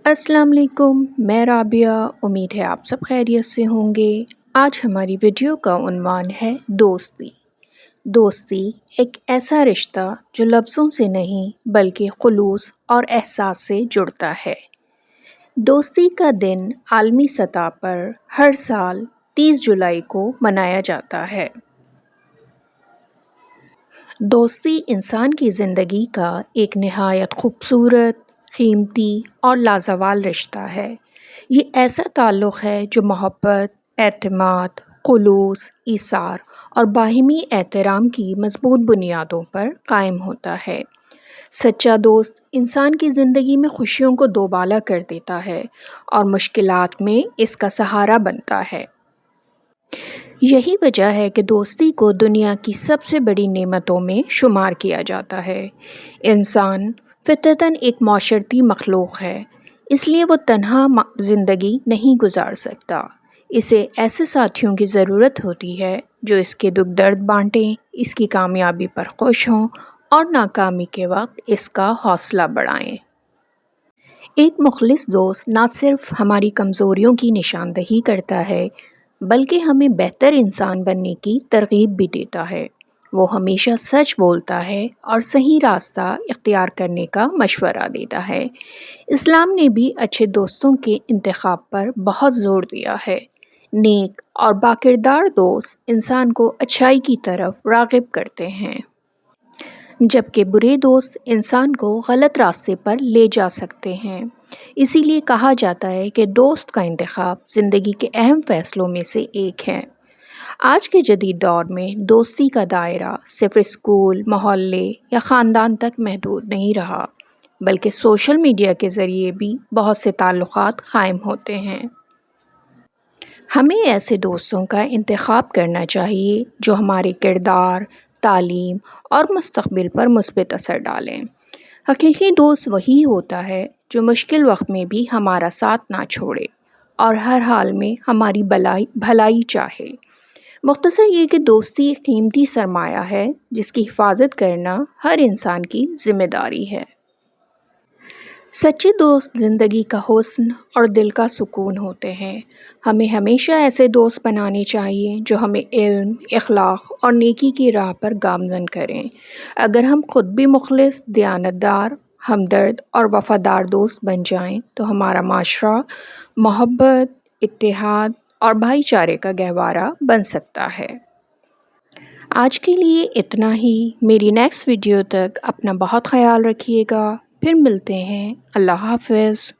السلام علیکم، میں رابعہ۔ امید ہے آپ سب خیریت سے ہوں گے۔ آج ہماری ویڈیو کا عنوان ہے دوستی۔ دوستی ایک ایسا رشتہ جو لفظوں سے نہیں بلکہ خلوص اور احساس سے جڑتا ہے۔ دوستی کا دن عالمی سطح پر ہر سال 30 جولائی کو منایا جاتا ہے۔ دوستی انسان کی زندگی کا ایک نہایت خوبصورت، قیمتی اور لازوال رشتہ ہے۔ یہ ایسا تعلق ہے جو محبت، اعتماد، خلوص، ایثار اور باہمی احترام کی مضبوط بنیادوں پر قائم ہوتا ہے۔ سچا دوست انسان کی زندگی میں خوشیوں کو دوبالا کر دیتا ہے اور مشکلات میں اس کا سہارا بنتا ہے۔ یہی وجہ ہے کہ دوستی کو دنیا کی سب سے بڑی نعمتوں میں شمار کیا جاتا ہے۔ انسان فطرتاً ایک معاشرتی مخلوق ہے، اس لیے وہ تنہا زندگی نہیں گزار سکتا۔ اسے ایسے ساتھیوں کی ضرورت ہوتی ہے جو اس کے دکھ درد بانٹیں، اس کی کامیابی پر خوش ہوں اور ناکامی کے وقت اس کا حوصلہ بڑھائیں۔ ایک مخلص دوست نہ صرف ہماری کمزوریوں کی نشاندہی کرتا ہے بلکہ ہمیں بہتر انسان بننے کی ترغیب بھی دیتا ہے۔ وہ ہمیشہ سچ بولتا ہے اور صحیح راستہ اختیار کرنے کا مشورہ دیتا ہے۔ اسلام نے بھی اچھے دوستوں کے انتخاب پر بہت زور دیا ہے۔ نیک اور باکردار دوست انسان کو اچھائی کی طرف راغب کرتے ہیں، جبکہ برے دوست انسان کو غلط راستے پر لے جا سکتے ہیں۔ اسی لیے کہا جاتا ہے کہ دوست کا انتخاب زندگی کے اہم فیصلوں میں سے ایک ہے۔ آج کے جدید دور میں دوستی کا دائرہ صرف اسکول، محلے یا خاندان تک محدود نہیں رہا، بلکہ سوشل میڈیا کے ذریعے بھی بہت سے تعلقات قائم ہوتے ہیں۔ ہمیں ایسے دوستوں کا انتخاب کرنا چاہیے جو ہمارے کردار، تعلیم اور مستقبل پر مثبت اثر ڈالیں۔ حقیقی دوست وہی ہوتا ہے جو مشکل وقت میں بھی ہمارا ساتھ نہ چھوڑے اور ہر حال میں ہماری بھلائی چاہے۔ مختصر یہ کہ دوستی ایک قیمتی سرمایہ ہے جس کی حفاظت کرنا ہر انسان کی ذمہ داری ہے۔ سچے دوست زندگی کا حسن اور دل کا سکون ہوتے ہیں۔ ہمیں ہمیشہ ایسے دوست بنانے چاہیے جو ہمیں علم، اخلاق اور نیکی کی راہ پر گامزن کریں۔ اگر ہم خود بھی مخلص، دیانتدار، ہمدرد اور وفادار دوست بن جائیں تو ہمارا معاشرہ محبت، اتحاد اور بھائی چارے کا گہوارہ بن سکتا ہے۔ آج کے لیے اتنا ہی۔ میری نیکسٹ ویڈیو تک اپنا بہت خیال رکھیے گا۔ پھر ملتے ہیں۔ اللہ حافظ۔